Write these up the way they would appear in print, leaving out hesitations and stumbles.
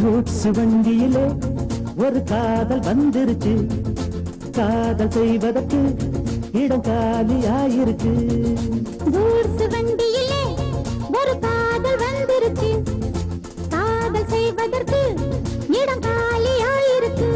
Goods வண்டியிலே ஒரு காதல் வந்துருச்சு, காதல் செய்வதற்கு இடம் காலியாயிருக்கு. கூட்ஸ் வண்டியிலே ஒரு காதல் வந்துருச்சு, காதல் செய்வதற்கு இடம் காலியாயிருக்கு.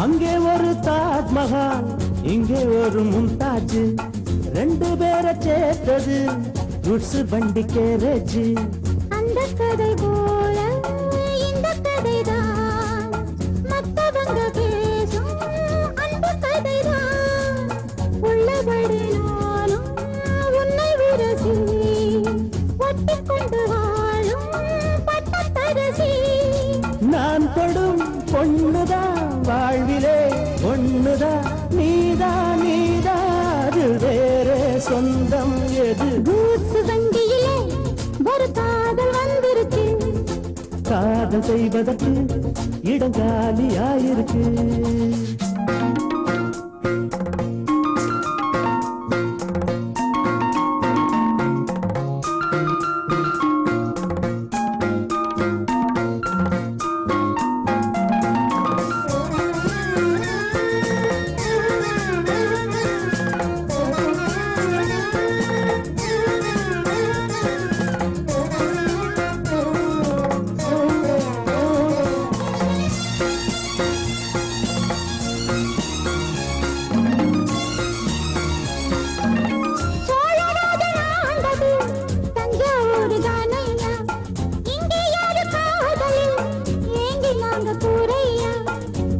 அங்கே ஒரு தாஜ்மஹால், இங்கே ஒரு மும்தாஜ், ரெண்டு பேரை சேர்த்தது கூட்ஸ் வண்டி கேரேஜ். அந்த கதை போல இந்த கதைதான், மத்தவங்க பேசும் அந்த கதைதான். உள்ளபடி நானும் உன்னை விரசி, ஒட்டிக்கொண்டு வாழும் பட்டத்தரசி. நான் தொடும் பொண்ணுதான் வாழ்விலே ஒண்ணுதான், நீதான் நீதாது வேறே சொந்தம் எது? கூட்ஸ் வண்டியிலே ஒரு காதல் வந்துருச்சு, காதல் செய்வதற்கு இடம் காலியாயிருக்கு.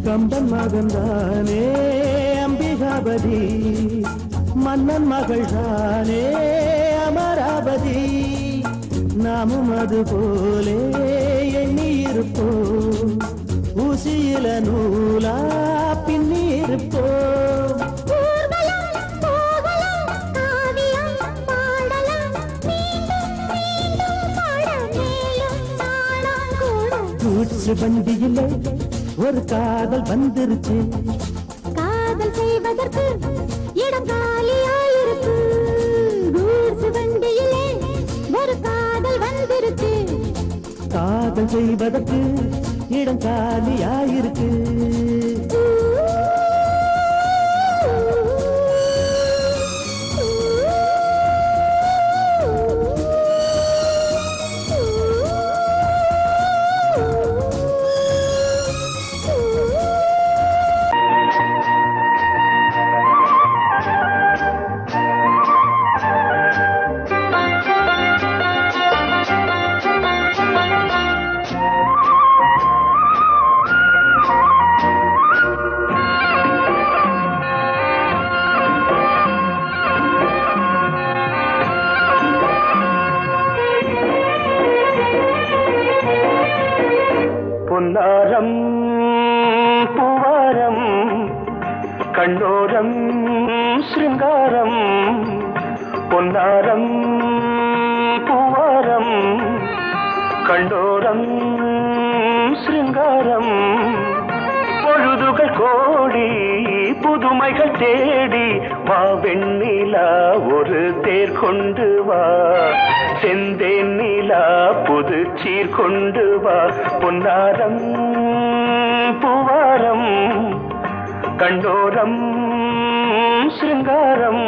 கம்பன் மகன்தானே அம்பிகாபதி, மன்னன் மகள் தானே அமராவதி. நாமும் அது போலே எண்ணி இருப்போம், ஊசியில நூலா பின்னி இருப்போம். கூட்ஸ் வண்டியிலே ஒரு காதல் வந்துருச்சு, காதல் செய்வதற்கு இடம் காலியாயிருக்கு. கூட்ஸ் வண்டியிலே ஒரு காதல் வந்துருச்சு, காதல் செய்வதற்கு இடம் காலியாயிருக்கு. பொன்னாரம் பூவாரம் கண்ணோரம் சிருங்காரம், பொன்னாரம் பூவாரம் கண்ணோரம் சிருங்காரம். பொழுதுகள் கோடி புதுமைகள் தேடி வா வெண்ணிலா ஒரு தேர் கொண்டு வா, செந்தேன் நிலா புது சீர் கொண்டு வா. பொன்னாரம் பூவாரம் கண்ணோரம் சிருங்காரம்.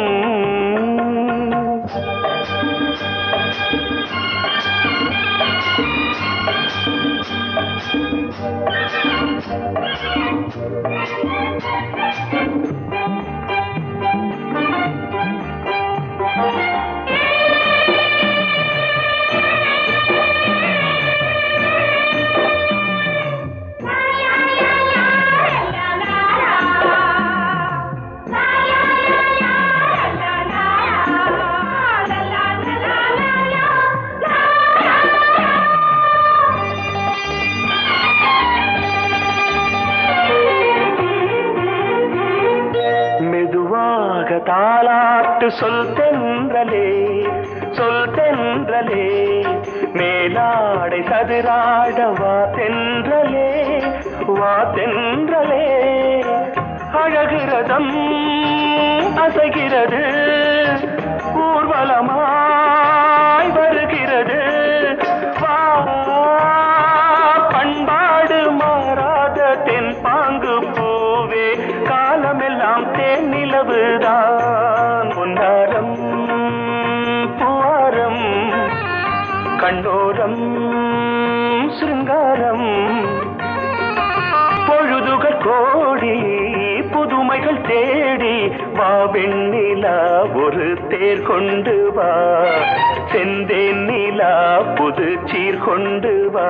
பாட்டு சொல் தென்றலே, சொல் தென்றலே, மேலாடை சதுராட வா தென்றலே, வா தென்றலே. அழகிறதம் அசைகிறது, ஊர்வலமாய் வருகிறது. வா, பண்பாடு மாறாத தென் பாங்கு பூவே, காலமெல்லாம் தேன் நிலவுதான். பொன்னாரம் பூவாரம், கண்ணோரம் சிருங்காரம். பொழுதுகள் கோடி புதுமைகள் தேடி வா வெண்ணிலா, ஒரு தேர் கொண்டு வா. செந்தேன் நிலா புது சீர் கொண்டு வா.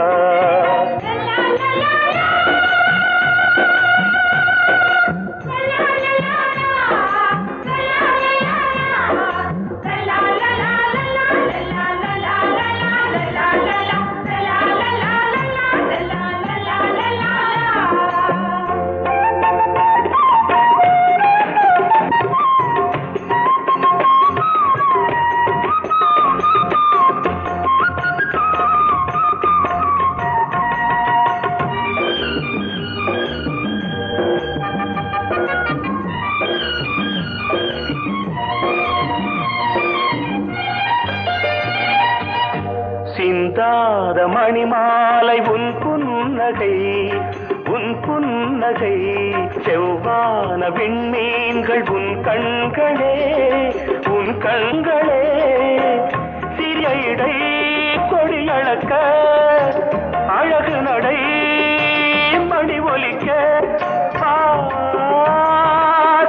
சிந்தாத மணிமாலை உன் புன்னகை, உன் புன்னகை. செவ்வான விண்மீன்கள் உன் கண்களே, உன் கண்களே. சிறிய இடை கொடியளக்க, அழகு நடை மணி ஒலிக்க.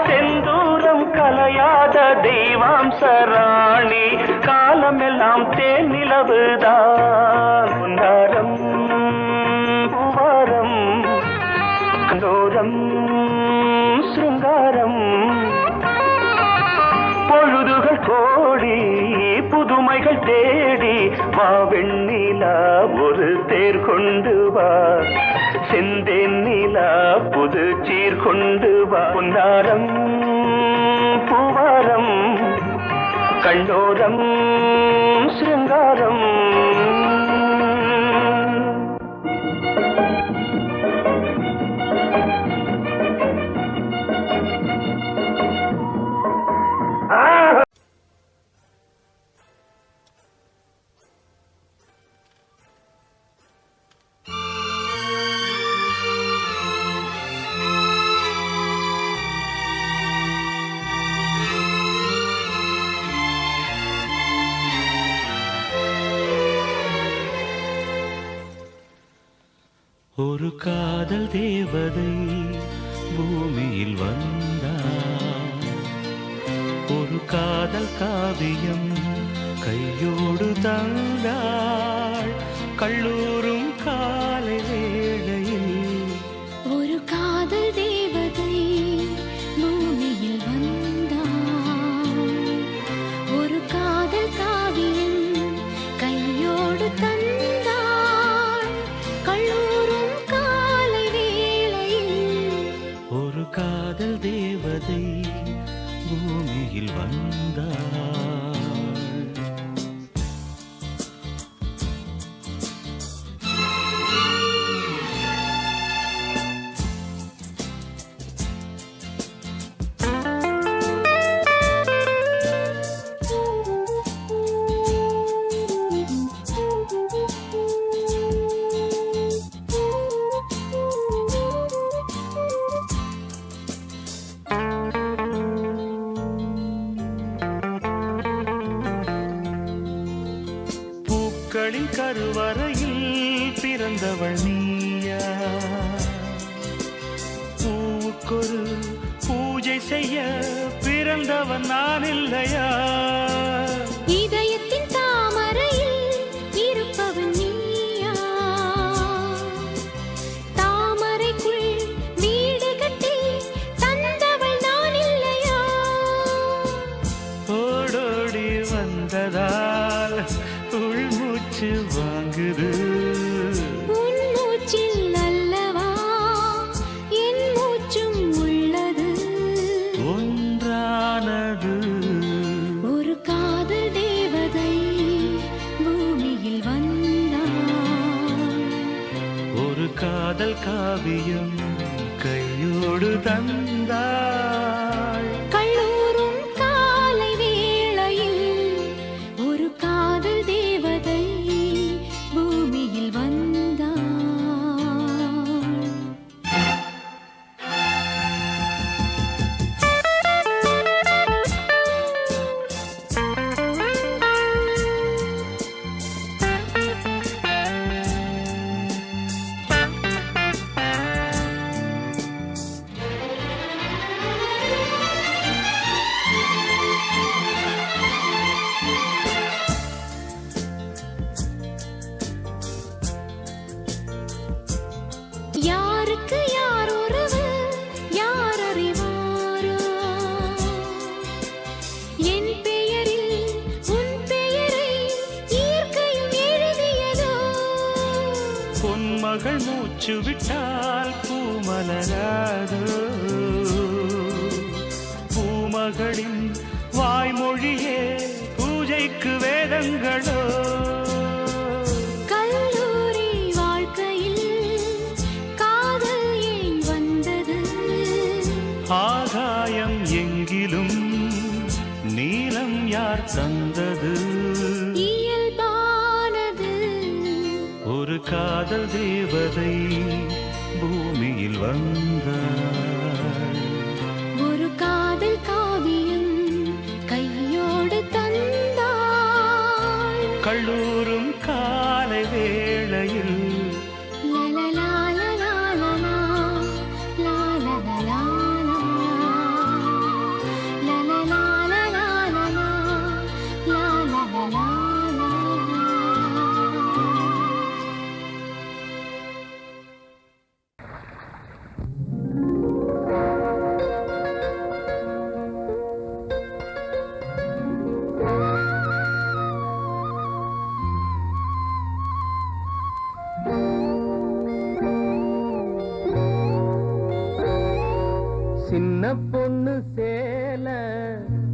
செந்தூரம் கலையாத தெய்வாம்சராணி, காலமெல்லாம் தேன் நிலவுதான். பொன்னாரம் பூவாரம், கண்ணோரம் சிருங்காரம். பொழுதுகள் கோடி புதுமைகள் தேடி வா வெண்ணிலா, ஒரு தேர் கொண்டு வா. செந்தேன் நிலா புது சீர் கொண்டு வா. பொன்னாரம் பூவாரம், கண்ணோரம் சிருங்காரம். ஒரு காதல் தேவதை பூமியில் வந்தார், ஒரு காதல் காவியம் கையோடு தந்தாள். கல்லூரும் காலை வேளையில் ஒரு காதல் தேவதை பூமியில் வந்தாள், ஒரு காதல் காவியம் கையோடு தந்தாள். கல்லூரும் காலை வேளையில் ஒரு காதல் தேவதை பூமியில் வந்தாள். பூக்களின் கருவறையில் பிறந்தவள் நீயா, பூவுக்கொரு பூஜை செய்ய பிறந்தவன் நான் இல்லையா? இதயத்தின் தாமரையில் இருப்பவன் நீயா, தாமரைக்குள் வீடு கட்டி தந்தவள் நான் இல்லையா? ஓடோடி வந்ததால் உள்மூச்சு வாங்குது, உன் மூச்சில் அல்லவா என் மூச்சும் உள்ளது. ஒன்றானது காதல் காவியம் கையோடு தந்தாள். கல்லூரும் காலை வேளையில் ஒரு காதல் தேவதை பூமியில் வந்தாள். யாருக்கு யார் உறவு யார் அறிவாரோ, என் பெயரில் உன் பெயரை இயற்கையும் எழுதியதோ. பொன்மகள் மூச்சு விட்டால் பூமலராதோ, பூமகளின் வாய்மொழியே பூஜைக்கு வேதங்களோ. கல்லூரி வாழ்க்கையில் காதல் ஏன் வந்தது, ஆகாயம் எங்கிலும் நீலம் யார் தந்தது. இயல்பானது ஒரு காதல் தேவதை பூமியில் வந்தாள். ஒரு காதல் காவியம் கையோடு தந்தாள். கல்லூரும் காலை வேளையில் லலலாலலாலலா, லாலலலாலா, லலலாலலாலலா, லாலலலாலா. சின்ன பொண்ணு சேல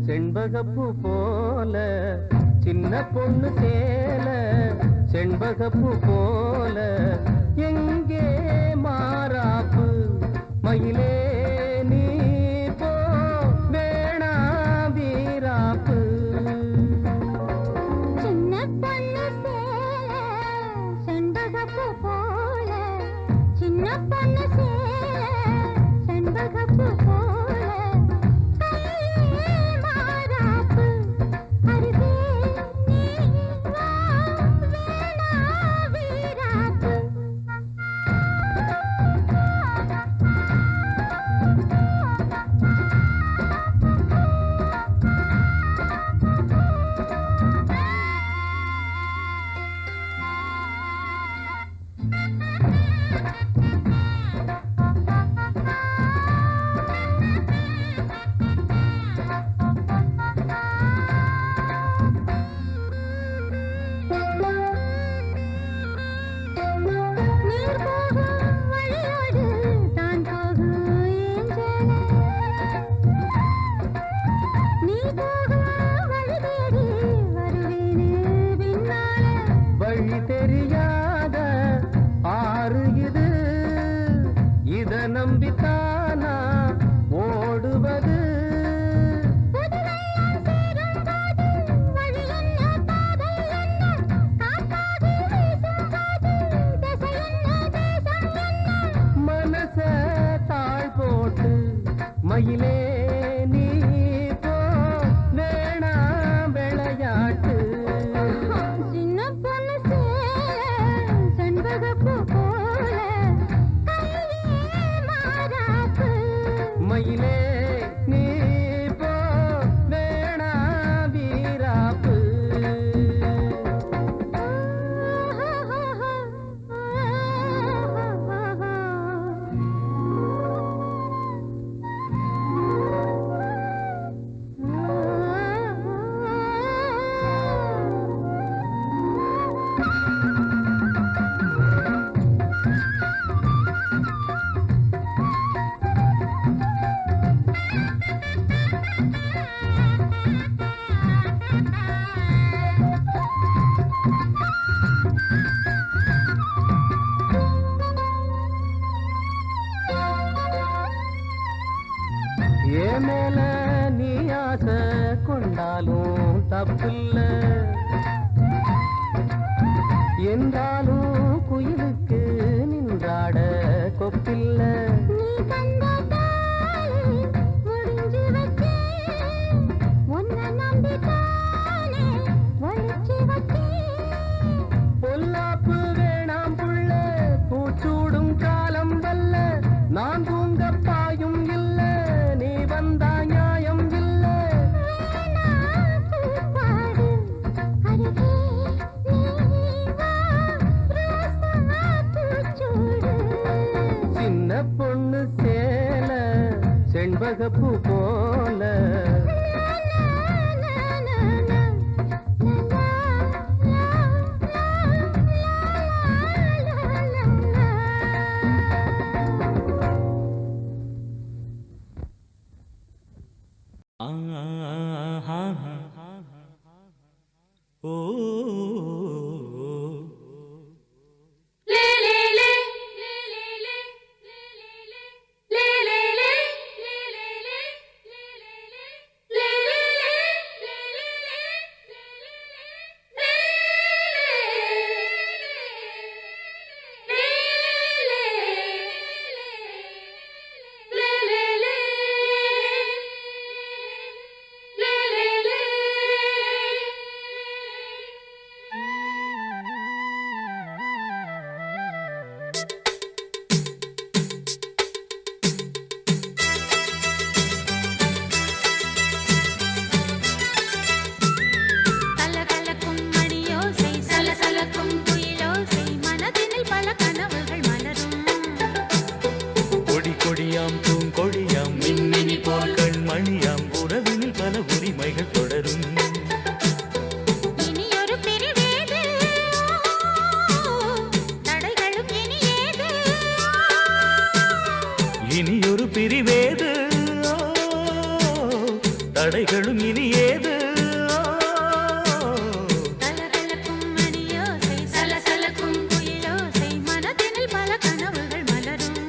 செண்பகப்பூ போல, சின்ன பொண்ணு சேல செண்பகப்பூ போல, எங்கே மாறாப்பு மயிலே நீ போ வேணா வீராப்பு. சின்ன பொண்ணு சேல செண்பகப்பூ போல, சின்ன பொண்ணு சேல செண்பகப்பூ போல, கையே மாறாப்பு அருகே நீ வா வேணா வீராப்பு. நீர் போகும் வழியோடு தான் போகும் ஏஞ்சலே, நீ போகும் வழி தேடி வருவேனே பின்னாலே. வழி தெரியாத ஆறு இது, இத நம்பித்தானா ஓடுவது. புதுவெள்ளம் சேரும்போது வழி என்ன பாதை என்ன, காற்றாகி வீசும்போது திசை என்ன தேசம் என்ன. மனச தாழ் போட்டு மயிலே நீ போ வேணா விளையாட்டு. சின்ன பொண்ணு சேல செண்பகப்பூ போல, கையே மாறாப்பு மயிலே நீ போ வேணா வீராப்பு. என் மேல நீ ஆசை கொண்டாலும் தப்பில்ல என்றாலும் குயிலுக்கு நின்றாட கொப்பில்ல நீ தந்த தாலி முடிஞ்சு வச்சேன் உன்னை நம்பித்தானே ஒளிச்சு வச்சேன் பொல்லாப்பு வேணாம் புள்ள பூச்சூடும் காலம் வல்ல நான் தூங்க பாயும் இல்ல நீ வந்தா நியாயம் இல்ல பூப்பாடு அருகே நீ வா ரோசா பூச்சூடு சின்ன பொண்ணு சேல செண்பகப்பூ போல கலகலக்கும் மணியோசை சலசலக்கும் குயிலோசை மனதினில் பல கனவுகள் மலரும் கொடி கொடியாம் பூங்கொடியாம் மின்மினி போல் கண்மணியாம் உறவினில் பல உரிமைகள் தொடரும் இனியொரு பிரிவேது தடைகளும் இனி ஏது இனியொரு பிரிவேது தடைகளும் இனி ஏது கலகலக்கும் மணியோசை சலசலக்கும் குயிலோசை மனதினில் பல கனவுகள் மலரும்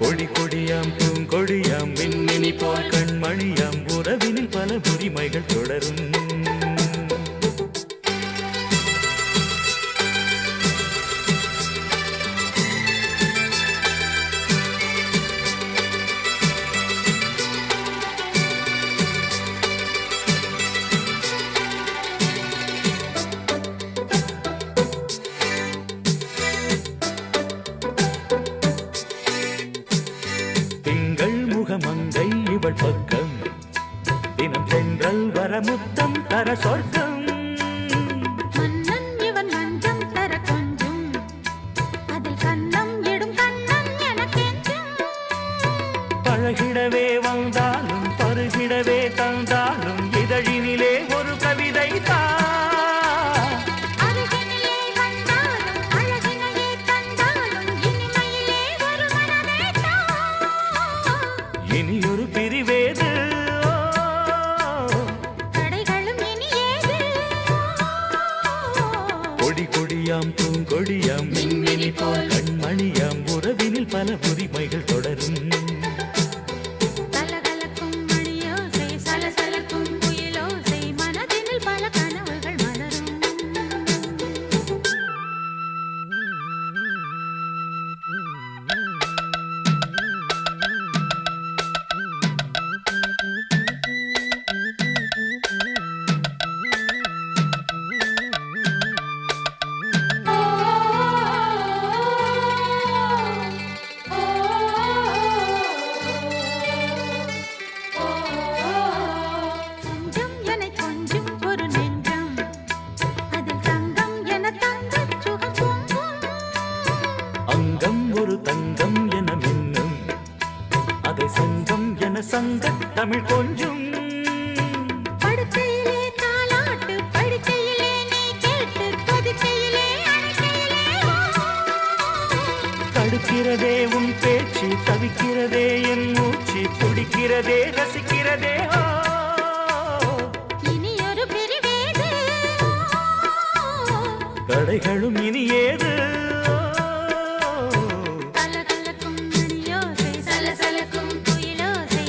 கொடி கொடியாம் பூங்கொடியாம் மின்மினி போல் கண்மணியாம் உறவினில் பல உரிமைகள் தொடரும் திங்கள் முகமங்கை இவள் பக்கம் தினம் சென்றல் வரமுத்தம் தர சொர்க்கம் மன்னன் இவன் மஞ்சம் தர கொஞ்சும் அதில் கண்ணம் இடும் கண்ணம் எனக்கென்றும் பழகிடவே வந்தாலும் பருகிடவே தந்தாலும் இதழினிலே ஒரு கவிதை தான் அருகினிலே வந்தாலும் அழகினையே தந்தாலும் இனிமையிலே ஒரு மனமேட்டா இனியொரு பிரிவேது தடைகளும் இனி ஏது கொடி கொடியாம் பூங்கொடியாம் மின்மினி போல் கண்மணியாம் உறவினில் பல உரிமைகள் தொடரும் கலகலக்கும் மணியோசை சலசலக்கும் குயிலோசை மனதினில் பல கனவுகள் மலரும் கொஞ்சம் என கொஞ்சம் ஒரு நெஞ்சம் அதில் தங்கம் என தங்கச் சுகம் பொங்கும் அங்கம் ஒரு தங்கம் என மின்னும் அதை சங்கம் என சங்க தமிழ் கொஞ்சும் படுக்கையிலே தாலாட்டு படுக்கையிலே நீ கேட்டு கொதிக்கையிலே அணைக்கையிலே தடுக்கிறதே உன் பேச்சு தவிக்கிறதே என் மூச்சு துடிக்கிறதே ரசிக்கிறதே இனியொரு பிரிவேது தடைகளும் இனி ஏது கலகலக்கும் மணியோசை சலசலக்கும் குயிலோசை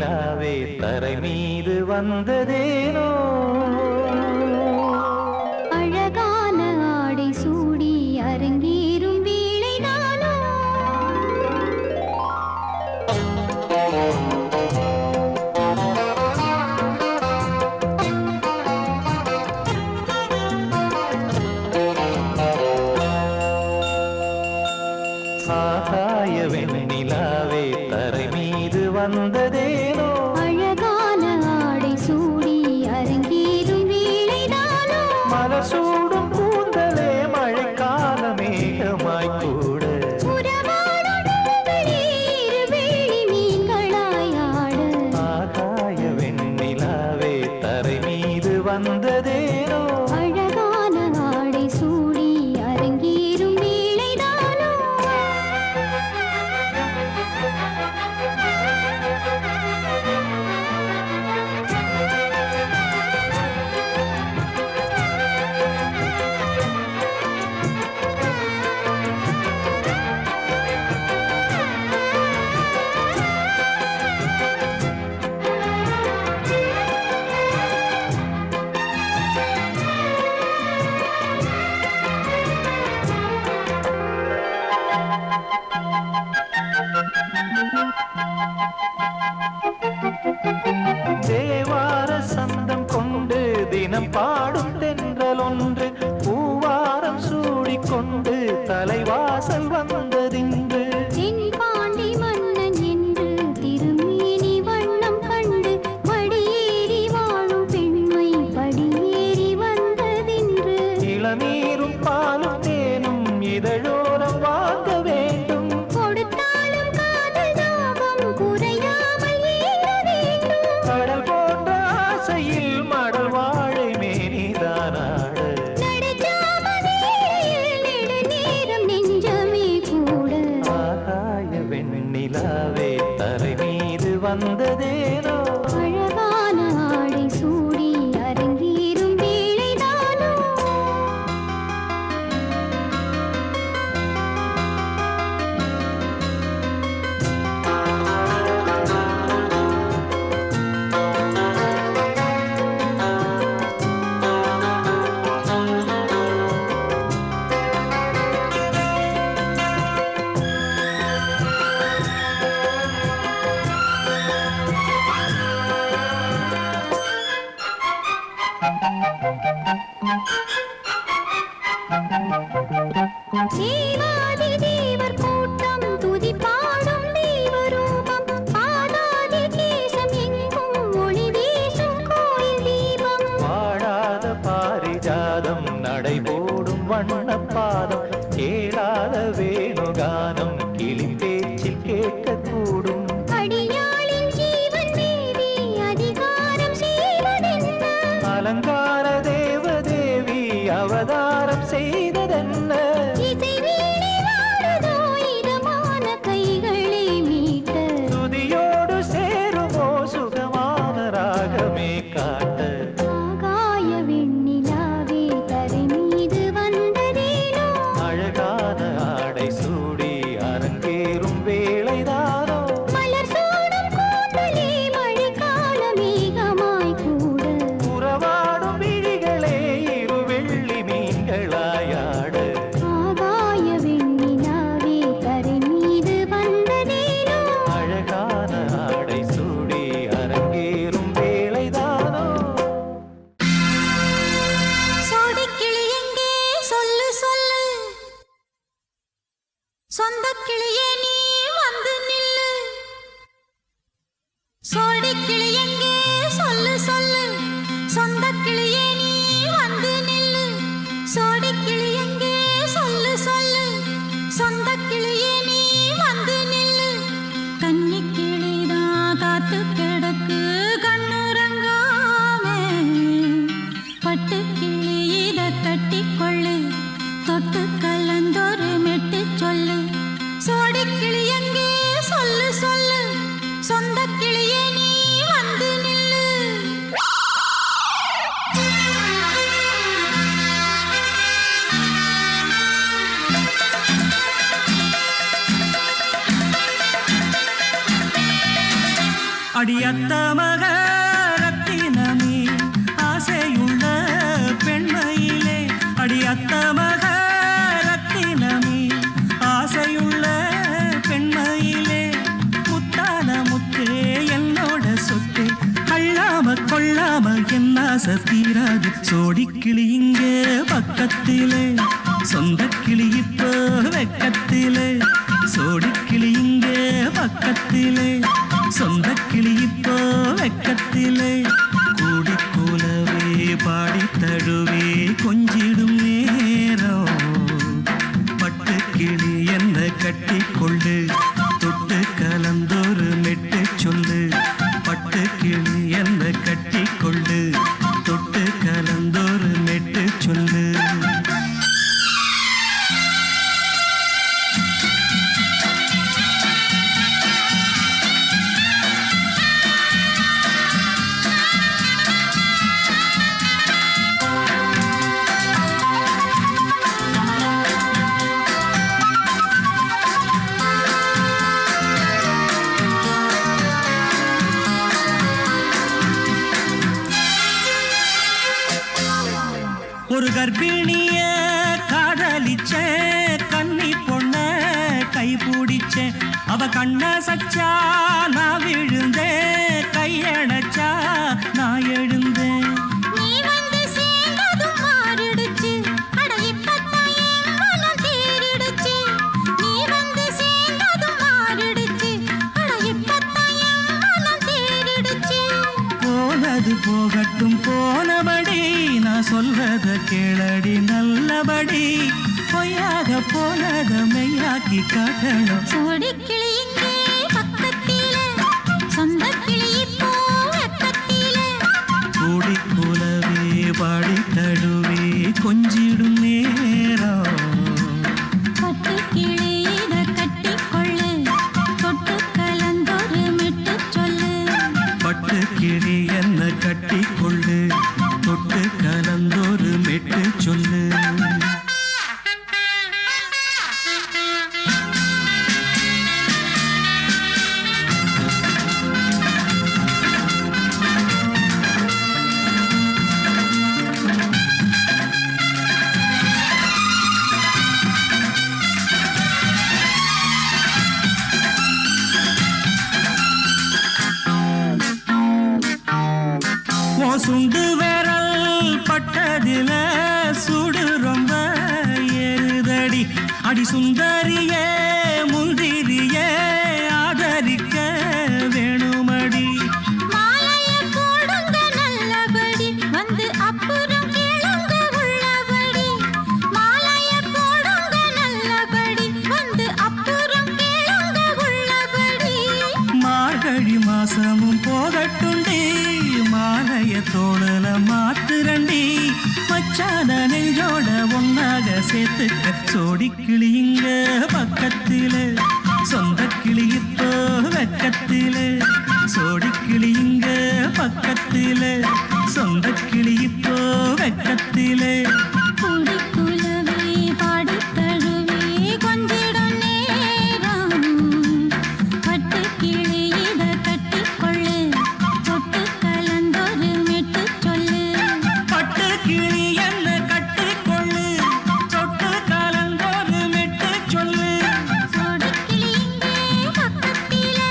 வெண்ணிலாவே தரை மீது வந்ததேனோ அழகான ஆடை சூடி அரங்கேறும் வேளைதானோ ஆகாய வெண்ணிலாவே தரை மீது வந்ததேனோ அழகான ஆடை சூடி அரங்கேறும் வேளைதானோ மலர் சூடும் கூந்தலே மழைக்கால மேகமாய் கூட உறவாடும் நெஞ்சங்களே இருவேளி மீன்களாய் ஆட ஆகாய வெண்ணிலாவே தரை மீது வந்ததேனோ அழகான ஆடை சூடி அரங்கேறும் வேளைதானோ தேவார சந்தம் கொண்டு தினம் பாடும் தென்றல் ஒன்று பூவாரம் சூடிக்கொண்டு தலைவாசல் வந்ததின்று தென்பாண்டி மன்னன் என்று திருமேனி வண்ணம் கண்டு மடியேறி வாழும் பெண்மை படியேறி வந்ததின்று இளநீரும் பாலும் தேனும் இதழோரம் வாங்க வேண்டும் கொடுத்தாலும் காதல் தாபம் குறையாமல் ஏற வேண்டும் கடல் போன்ற ஆசையில் மடல் வாழை மேனிதானாட நடுச்சாமவேளையில் நெடுநேரம் நெஞ்சமே கூட ஆகாய வெண்ணிலாவே தரை மீது வந்ததேனோ அழகான ஆடை சூடி அரங்கேறும் வேளைதானோ தேவாதி தேவர் கூட்டம் துதி பாடும் தெய்வரூபம் பாதாதி தேசம் எங்கும் ஒளி வீசும் கோயில் தீபம் வாழாத பாரிஜாதம் நடைபோடும் வண்ணப்பாதம் கேளாத வேணுகானம் கிளி பேச்சில் கேட்கக்கூடும் அடியாளின் ஜீவன் தேவி அதிகாரம் செய்வதென்ன அலங்கார தேவதேவி அவதாரம் செய்ததென்ன இசை வீணை வாழுதோ இதமான கைகளை மீட்ட துதியோடு சேருமோ சுகமான ராகமே காட்ட ஆகாய வெண்ணிலாவே தரை மீது வந்ததேனோ அழகான ஆடை சூடி அரங்கேறும் வேளைதானோ மலர் சூடும் கூந்தலே மழைக்கால மேகமாய் கூட உறவாடும் விழிகளே இரு வெள்ளி மீன்களாயாட ஆகாய வெண்ணிலாவே தரை மீது வந்ததேனோ அழகான ஆடை சூடி அரங்கேறும் வேளைதானோ சோடிக்கிளி எங்கே சொல்லு சொல்லு சொந்த கிளியே நீ வந்து நில்லு சோடிக்கிளி எங்கே சொல்லு சொல்லு சொந்த கிளியே நீ வந்து நில்லு சோடிக்கிளி எங்கே சொல்லு சொல்லு சொந்த கிளியே நீ வந்து நில்லு கன்னி கிளிதான் காத்து கிடக்கு கண்ணுறங்காமே பட்டு கிளி இத கட்டிக்கொள்ளு தொட்டு கலந்தொரு மெட்டு சொல்லு சோடிக்கிளி அடியத்த மக ரத்தினமே ஆசையுள்ள பெண்மையிலே அடியத்த மக ரத்தினமே ஆசையுள்ள பெண்மையிலே முத்தான முத்தே என்னோட சொத்து அள்ளாம கொள்ளாம என்ன சத்தீராது சோடிக்கிளி இங்கே பக்கத்திலே சொந்த கிளி இப்போ வெக்கத்திலே சோடிக்கிளி இங்கே பக்கத்திலே சொந்த கிளி இப்போ வெக்கத்திலே கூடி கூலவே பாடி தழுவே கொஞ்சிடும் நேரம் பட்டு கிளி என்ன கட்டி கொண்டு தொட்டு கலந்தொரு மெட்டு சொல்லு பட்டு கிளி என்ன கட்டி கொண்டு தொட்டு கலந்தொரு மெட்டு சொல்லு ஒரு கர்ப்பிணிய காதலிச்ச கன்னி பொண்ண கை பிடிச்ச அவ கண்ண சச்சா நான் விழுந்தேன் கையடைச்சா நான் எழுந்தேன் நீ வந்து சேர்ந்ததும் மாறிடுச்சு அட இப்பத்தான் என் மனம் தேறிடுச்சு நீ வந்து சேர்ந்ததும் மாறிடுச்சு அட இப்பத்தான் என் மனம் தேறிடுச்சு போனது போகட்டும் போனபடி நான் சொல்றத கேளடி நல்லபடி பொய்யாக போனத மெய்யாக்கி காட்டணும் சோடிக்கிளி இங்கே பக்கத்திலே சொந்த கிளி இப்போ வெக்கத்திலே கூடி கூலவே பாடி தழுவே கொஞ்சிடும் நேரம் பட்டு கிளி இத கட்டிக்கொள்ளு தொட்டு கலந்தொரு மெட்டு சொல்லு பட்டு கிளி என்ன கட்டி கொள்ளு தொட்டு கலந்தொரு மெட்டு சொல்லு சுண்டு விரல் பட்டதில சுடு ரொம்ப ஏறுதடி அடி சுந்தரியே முந்திரியே ஆதரிக்க வேணுமடி மாலைய போடுங்க நல்லபடி வந்து அப்புறம் கேளுங்க உள்ளபடி மாலைய போடுங்க நல்லபடி வந்து அப்புறம் கேளுங்க உள்ளபடி மார்கழி மாசமும் போகட்டுண்டி மாலைய தோழல மாத்துரண்டி மச்சான நெஞ்சோட ஒன்னாக சேர்த்துக்க சோடிக்கிளி இங்க பக்கத்திலே சொந்த கிளி இப்போ வெக்கத்திலே சோடிக்கிளி இங்க பக்கத்திலே சொந்த கிளி இப்போ வெக்கத்திலே கூடி குலவே பாடி தழுவே கொஞ்சிடும் நேரம் பட்டு கிளி இத கட்டிக்கொள்ளு தொட்டு கலந்தொரு மெட்டு சொல்லு பட்டு கிளி என்ன கட்டிக்கொள்ளு தொட்டு கலந்தொரு மெட்டு சொல்லு சோடிக்கிளி இங்கே பக்கத்திலே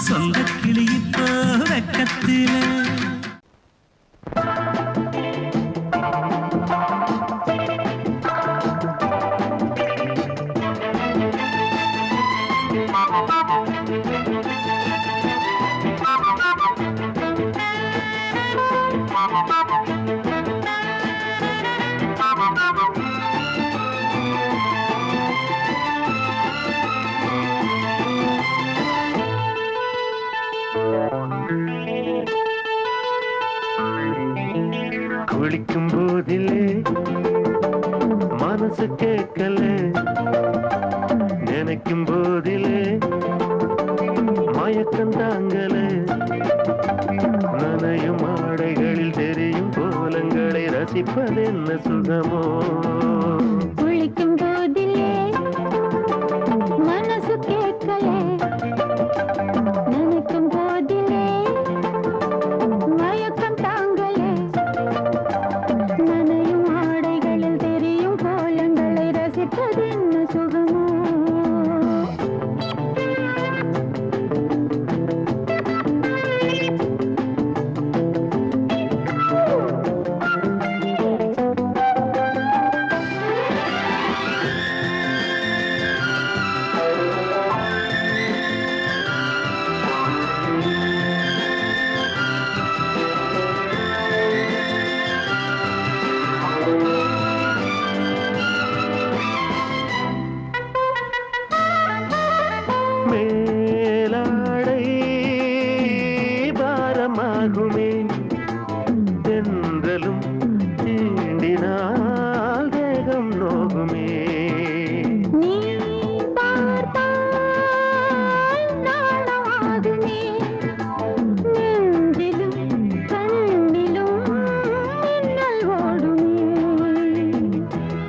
சொந்த கிளி இப்போ வெக்கத்திலே குளிக்கும் போதிலே மனசு கேட்கல நினைக்கும் போதிலே மயக்கம் தாங்கல நனையும் ஆடைகளில் தெரியும் கோலங்களை ரசிப்பதென்ன சுகமோ குளிக்கும் போதிலே மனசு கேட்கலே நினைக்கும் போதிலே மேலாடை பாரமாகுமே தென்றலும் தீண்டினால் தேகம் நோகுமே நீ பார்த்தால் நாணமாகுமே நெஞ்சிலும் கண்ணிலும் மின்னல் ஓடுமே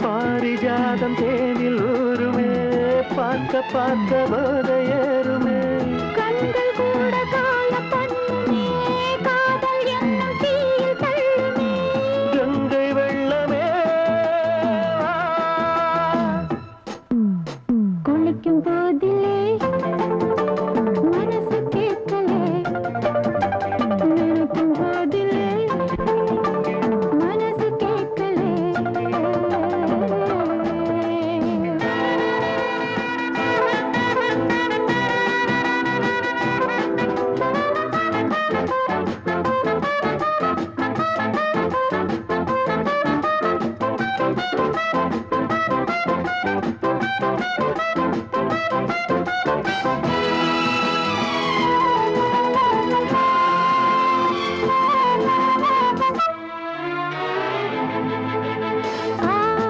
பாரிஜாதம் தேனில் ஊருமே பார்க்க பார்க்க போதையேறுமே கண்கள் கூட காய பண்ணுமே காதல் என்னும் தீயில் தள்ளுமே கங்கை வெள்ளமே குளிக்கும் போதிலே மனசு கேட்கலே நினைக்கும் போதிலே மனசு கேட்கலே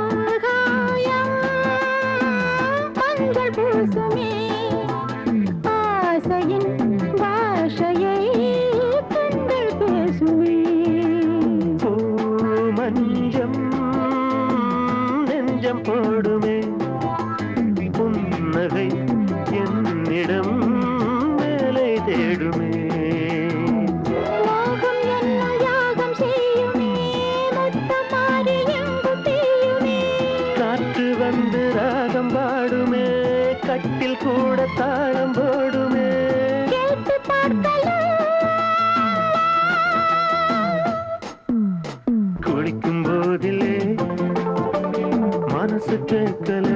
ஆகாயம் மஞ்சள் பூசுமே ஆசையின் பாஷையை கண்கள் பேசுமே மஞ்சம் நெஞ்சம் போடுமே புன்னகை என்னிடம் மேலே தேடுமே மோகம் என்னும் யாகம் செய்யுமே முத்தம் மாறி எங்கும் தீயுமே காற்று வந்து ராகம் பாடுமே கட்டில் கூட தாளம் போடுமே கேட்டு பார்க்கலாம் குளிக்கும் போதிலே மனசு கேட்கல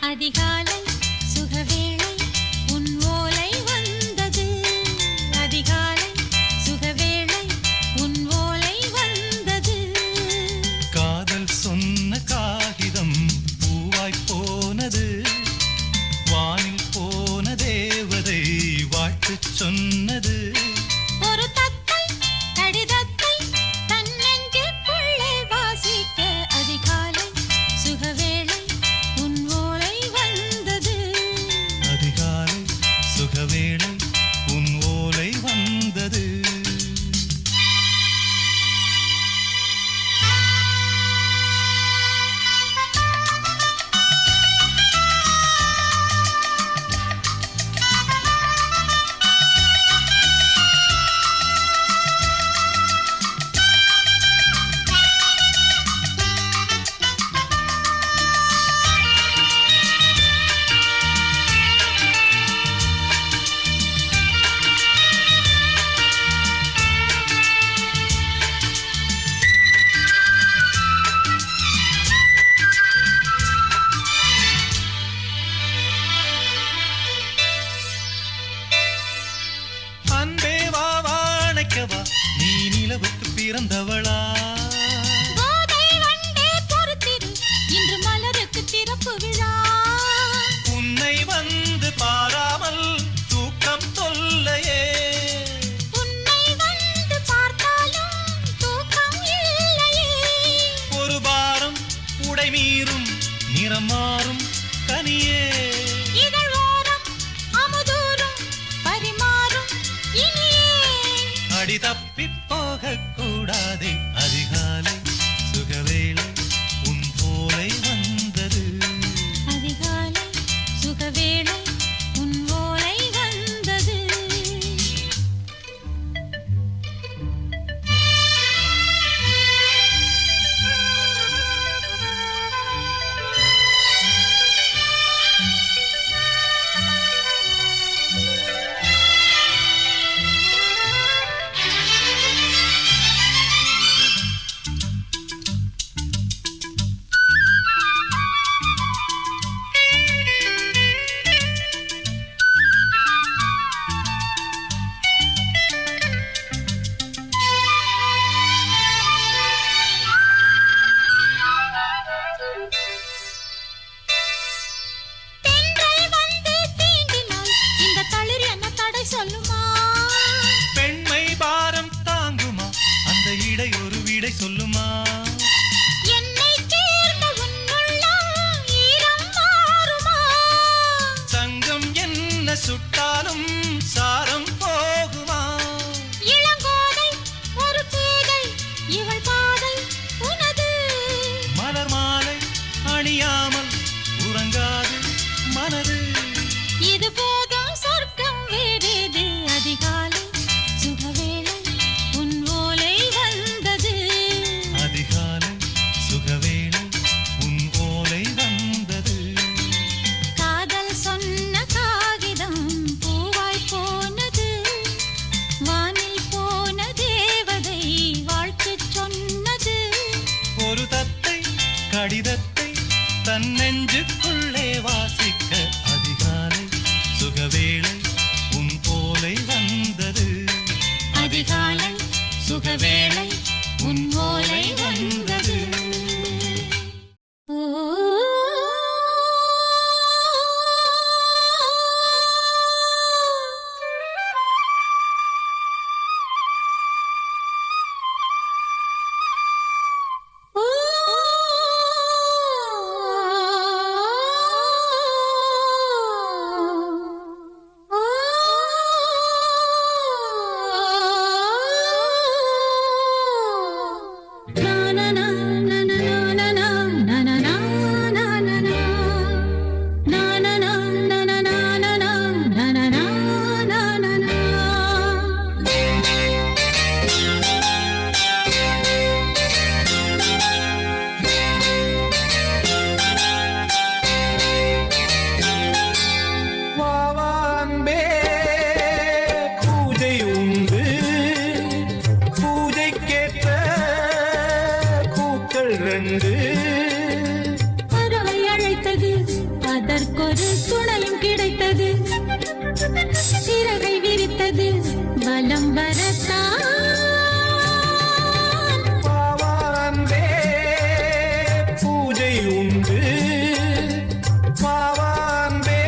அதிகாலை சுகவேளை உன் ஓலை வந்தது அதிகாலை சுகவேளை உன் ஓலை வந்தது காதல் சொன்ன காகிதம் பூவாய் போனது வானில் போன தேவதை வாழ்த்துச் சொன்னது ஒரு தத்தை கடிதத்தை தன் நெஞ்சுக்குள்ளே வாசிக்க அதிகாலை சுகவேளை உன் ஓலை வந்தது அதிகாலை சுகவேளை உன் ஓலை வந்தது அன்பே வா வாழைக்கவா நீ நிலவுக்கு பிறந்தவளா போதை வண்டே பொறுத்திரு இன்று மலருக்கு திறப்பு விழா உன்னை வந்து பாராமல் தூக்கம் தொல்லையே உன்னை வந்து பார்த்தாலும் தூக்கம் இல்லையே ஒரு பாரம் உடை மீறும் நிறம் மாறும் கனியே இதழ் ஓரம் அமுதூரும் பரிமாறும் இனியே அடி தப்பி போகக் கூடாதே அதிகாலை சுகவேளை உன் போலை வந்தது அதிகாலை சுகவேளை உன் ஓலை வந்தது விடை ஒரு விடை சொல்லுமா என்னை சேர்ந்த உன்னுள்ளம் ஈரம் மாறுமா தங்கம் என்ன சுட்டாலும் சாரம் போகுமா இளங்கோதை ஒரு பேதை இவள் பாதை உனது மலர் மாலை அணியாமல் உறங்காது மனது இது போதும் சொர்க்கம் வேறேது அதிகாலை சுகவேளை உன் ஓலை வந்தது அதிகாலை சுகவேளை உன் ஓலை வந்தது காதல் சொன்ன காகிதம் பூவாய் போனது வானில் போன தேவதை வாழ்த்து சொன்னது ஒரு தத்தை கடிதத்தை தன் நெஞ்சுக்குள்ளே வாசிக்க அதிகாலை சுகவேளை உன் ஓலை வந்தது அதிகாலை சுகவேளை உன் ஓலை வந்தது வாவான்பே பூஜை உண்டு பூஜைக்கேற்ற பூக்கள் ரெண்டு பறவை அழைத்தது அதற்கொரு துணையும் கிடைத்தது சிறகை விரித்தது வலம் வரத்தான் வாவான்பே பூஜை உண்டு வாவான்பே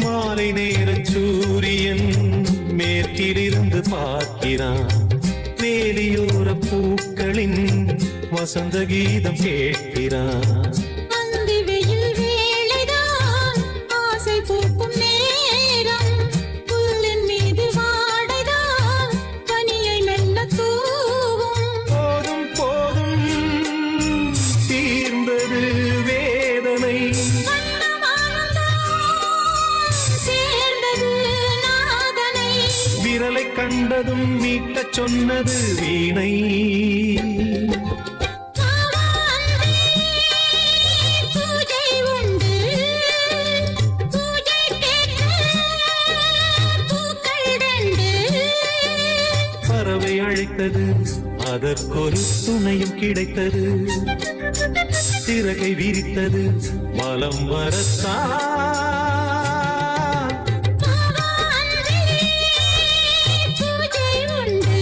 மாலை நேர சூரியன் மேற்கிலிருந்து பார்க்கிறான் வேலியோர பூக்களின் வசந்த கீதம் கேட்கிறான் அந்தி வெயில் வேளைதான் ஆசை பூக்கும் நேரம் புல்லின் மீது வாடைதான் பனியை மெல்ல தூவும் போதும் போதும் தீர்ந்தது வேதனை சேர்ந்தது நாதனை விரலை கண்டதும் மீட்டச் சொன்னது வீணை பூஜை உண்டு பூஜை கேட்க பூக்கள் ரெண்டு பறவை அழைத்தது அதற்கொரு துணையும் கிடைத்தது சிறகை விரித்தது வலம் வரத்தான் பூஜை உண்டு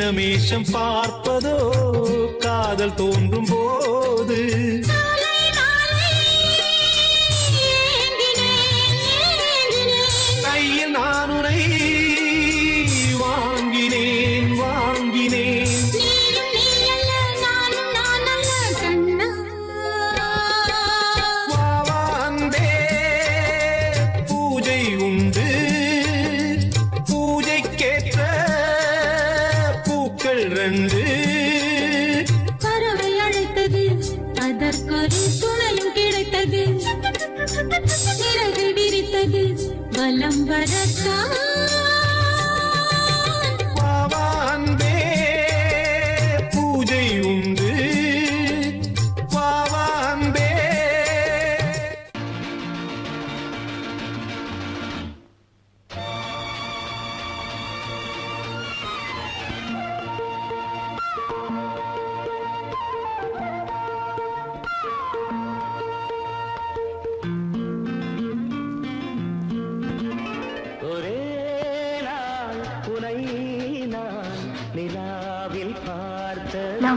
மீனமேஷம் பார்ப்பதோ காதல் தோன்றும் போது கையில் நான் உனை வாங்கினேன் வாங்கினேன் வா அன்பே பூஜை உண்டு பூஜைக்கேற்ற பூக்கள் ரெண்டு பறவை அழைத்தது அதற்கொரு துணையும் கிடைத்தது சிறகு விரித்தது வலம் வரத்தான் வா அன்பே பூஜை உண்டு வா அன்பே ஒரே நாள் உனை நான் நிலாவில் பார்த்தது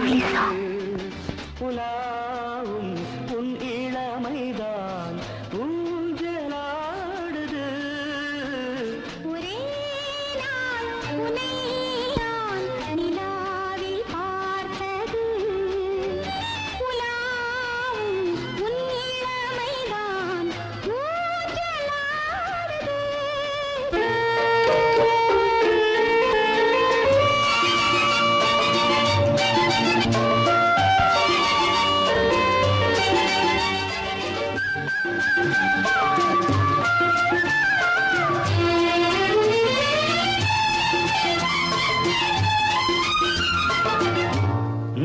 உலாவும் உன் இளமைதான் ஊஞ்சலாடுது ஒரே நாள் உன்னை நான் நிலாவில் பார்த்தது உலாவும் உன் இளமைதான்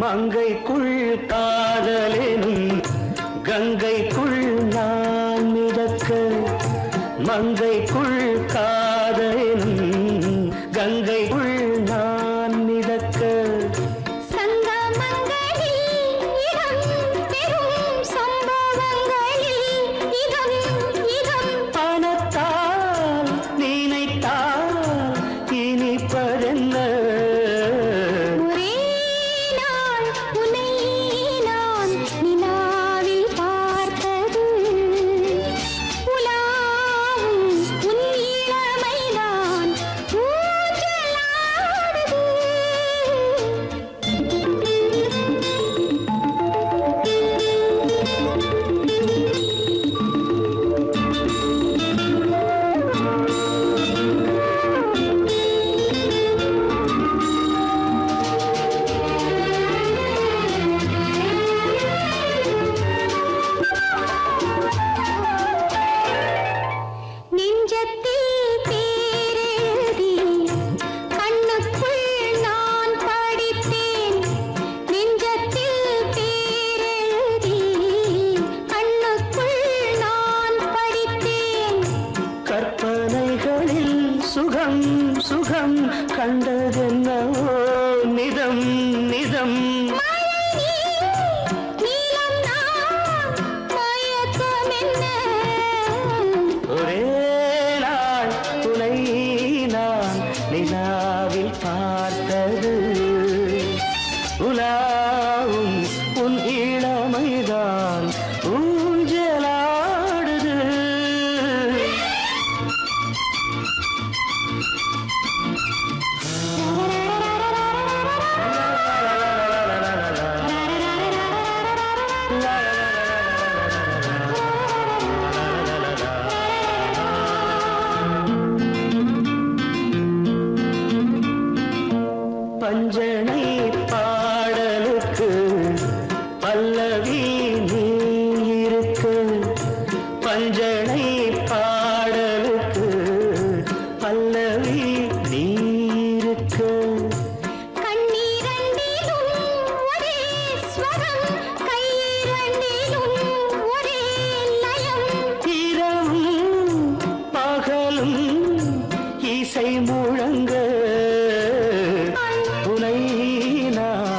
மங்கைக்குள் காதலெனும் கங்கைக்குள் நான் மிதக்க மங்கைக்குள் காதலெனும் கங்கைக்குள் நான் மிதக்க சங்கமங்களில் இடம் பெறும் சம்பவங்களில் இதம் இதம் பணத்தால் நினைத்தால் இனிப்பதென்ன ஒரே நாள் உன்னை நான் நிலாவில் பார்த்தது உலாவும் உன் இளமைதான் நெஞ்சத்தில் பேரெழுதி கண்ணுக்குள் நான் படித்தேன் நெஞ்சத்தில் பேரெழுதி கண்ணுக்குள் நான் படித்தேன் கற்பனைகளில் சுகம் சுகம் கண்டதென்னவோ நிதம் நிதம் நீலம் நான் மயக்கம் என்ன ஒரே நாள் உனை நான் நிலாவில் பார்த்தது உலாவும் உன் இளமைதான் ஊஞ்சலாடுது பஞ்சனை பாடலுக்கு பல்லவி நீ இருக்கு பஞ்சனை பாடலுக்கு பல்லவி நீ இருக்கு கண்ணீரண்டிலும் ஒரே ஸ்வரம் கையிரண்டிலும் ஒரே லயம் இரவும் பகலும் இசை முழங்க உனை நான்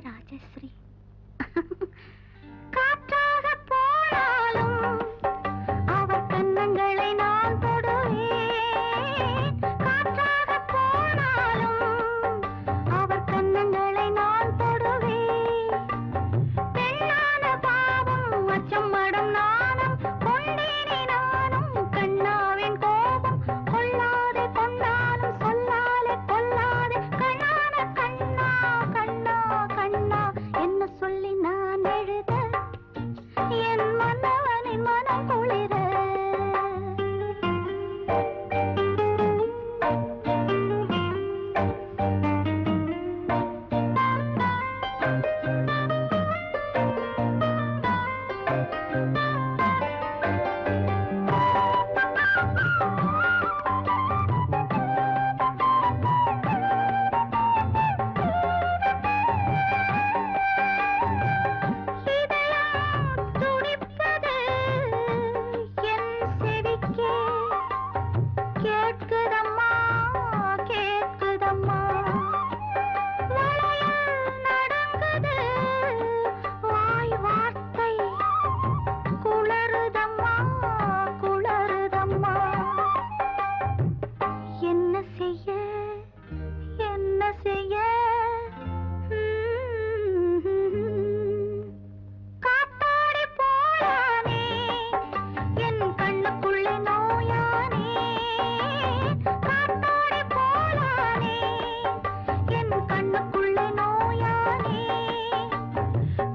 ராஜஸ்ரீ. காற்றாக போனாலும் அவர் கன்னங்களை நான் தொடுவேன். காற்றாக போனாலும் அவர் கன்னங்களை நான் தொடுவேன். பெண்ணான பாவம் அச்சம் மடம் நாணம் கொண்டேனே நானும் கண்ணாவின் கோபம் கொள்ளாதே கொண்டாலும் சொல்லாலே கொல்லாதே கண்ணான கண்ணா கண்ணா கண்ணா என்ன சொல்லி நான் எழுத என் மன்னவனின் மனம் குளிர. துடிப்பது என் செவிக்கே கேட்குதம்மா கேட்குதம்மா. வளையல் நடுங்குது வாய் வார்த்தை குளறுதம்மா குளறுதம்மா. என்ன செய்ய என்ன செய்ய காத்தாடி போயானே என் கண்ணுக்குள்ளே நோயானே. காத்தாடி போயானே என் கண்ணுக்குள்ளே நோயானே.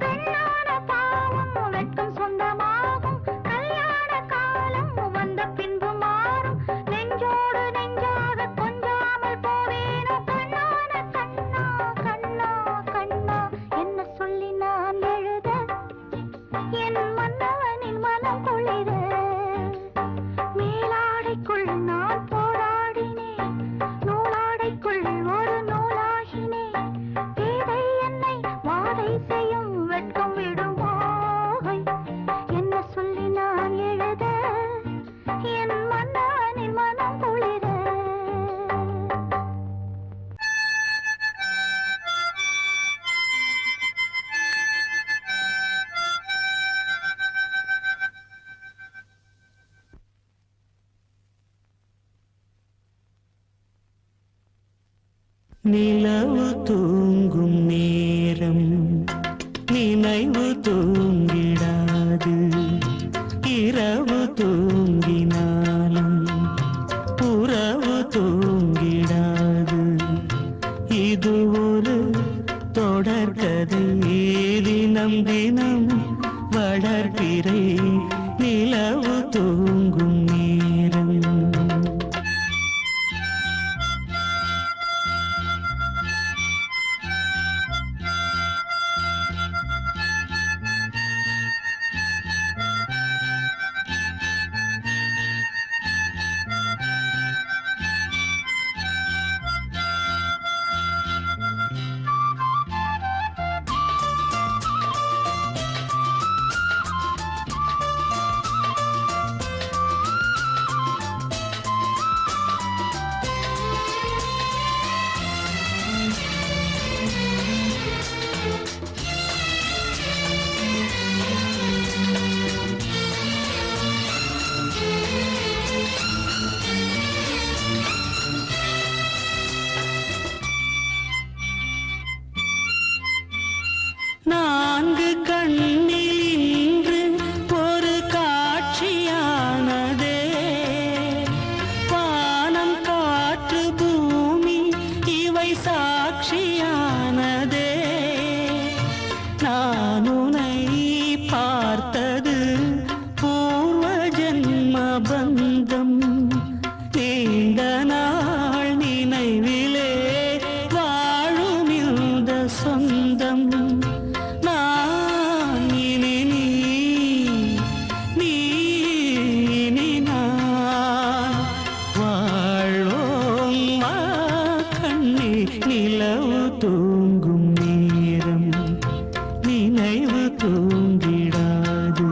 பெண்ணான பாவம் வெட்கம் சொந்தமாகும் கல்யாண காலம் வந்த பின்பு மாறும். நெஞ்சோடு நெஞ்சாக கொஞ்சாமல் போவேனோ கண்ணான கண்ணா கண்ணா கண்ணா என்ன சொல்லி நான் எழுத என் மன்னவனின் மனம் குளிர. மேலாடைக்குள் நான் போராடினேன் நூலாடைக்குள் ஒரு நூலாகினேன். பேதை என்னை வாதை செய்யும் வெட்கம் விடும் மோகை என்ன சொல்லி நான் எழுத என் மன்னவனின் மனம் குளிர. நிலவு தூங்கும் நேரம் நினைவு தூங்கிடாது. இரவு தூங்கினாலும் உறவு தூங்கிடாது. இது ஒரு தொடர்கதை தினம் தினம் வளர்பிறை நிலவு தூங்கும் நேரம். நான்கு கண்ணில் இன்று ஒரு காட்சியானதே. வானம் காற்று பூமி இவை சாட்சியானதே. நான் உன்னை பார்த்தது பூர்வ ஜன்ம பந்தம். நீண்ட நாள் நினைவிலே வாழும் இந்த சொந்தம். நான் இனி நீ இனி நான் வாழ்வோம் வா கண்ணே. நிலவு தூங்கும் நேரம் நினைவு தூங்கிடாது.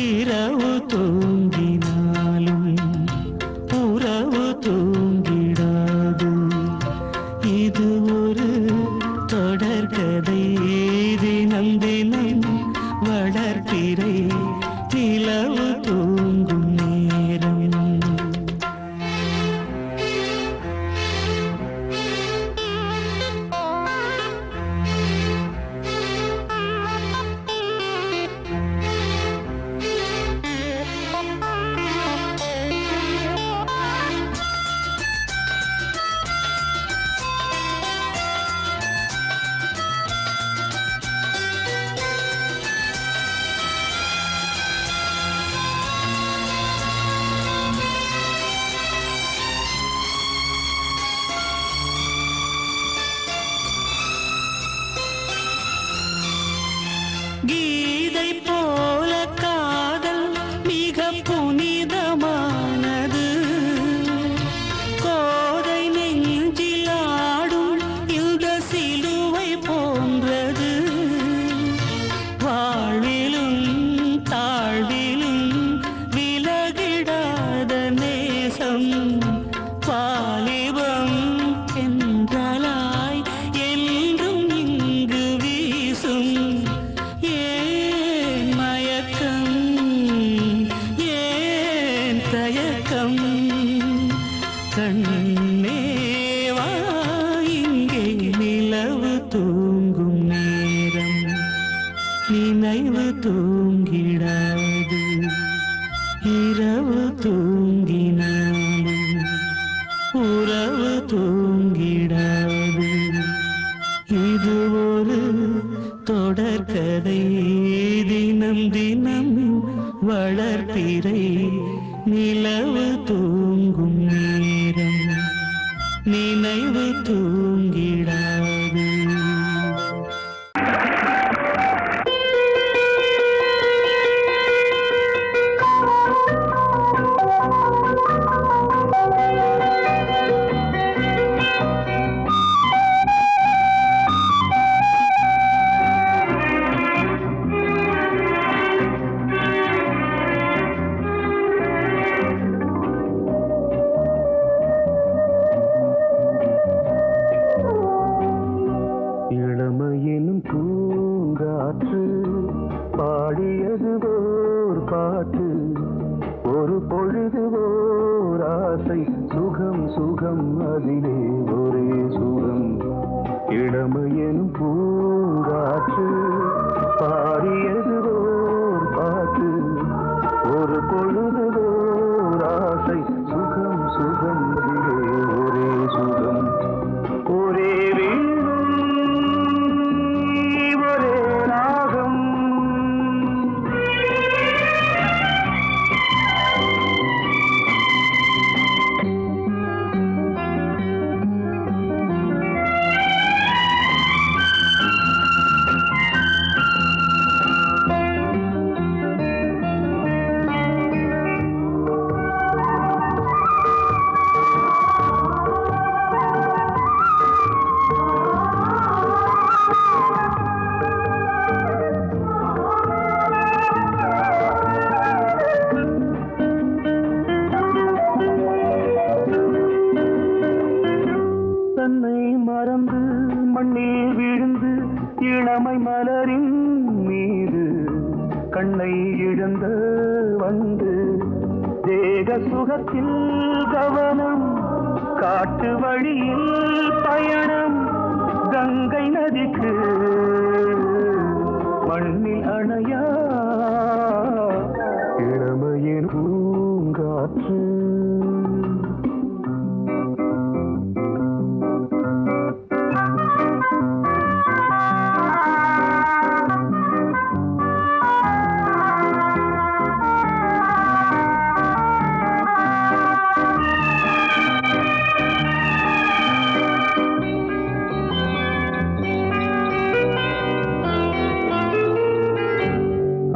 இரவு தூங்கினாலும் உறவு தூங்கிடாது. இது ஒரு தொடர்கதை தன்னை மறந்து மண்ணில் விழுந்து இளமை மலரின் மீது கண்ணை இழந்த வந்து தேக சுகத்தில் கவனம் காட்டு வழியில் பயணம் கங்கை நதிக்கு மண்ணில் அணையா இளமையின் பூங்காற்று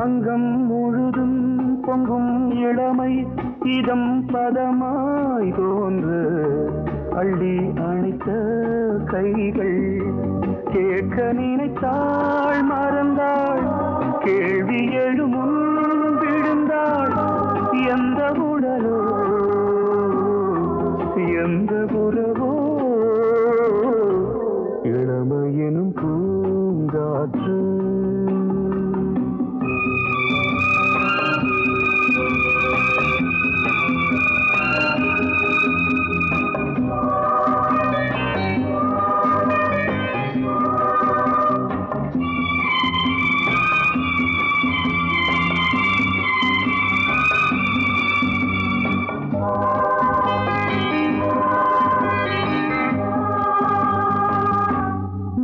அங்கம் முழுதும் பொங்கும் இளமை இதம் பதமாய் தோன்று அள்ளி அணைத்த கைகள் கேட்க நினைத்தாள் மறந்தாள் கேள்வி எழுமுன் விழுந்தாள் எந்த உடலோ எந்த புறவோ இளமையெனும் பூங்காற்று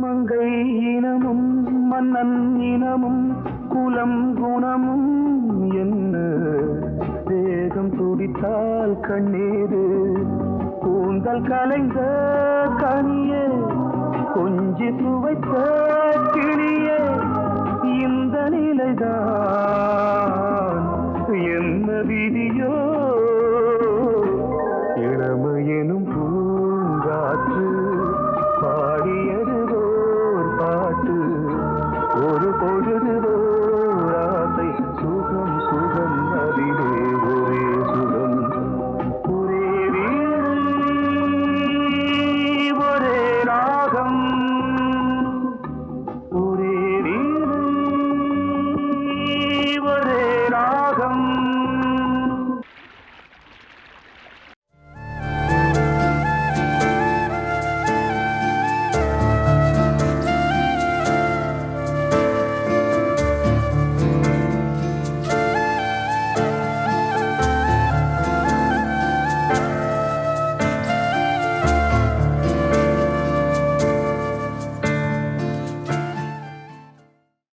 மங்கை இனமும் மன்னன் இனமும் குலம் குணமும் என்ன தேகம் துடித்தால் கண்ணீரு கூந்தல் கலைந்த கனியே கொஞ்சி சுவைத்த கிளியே இந்த நிலைதான் என்ன விதியோ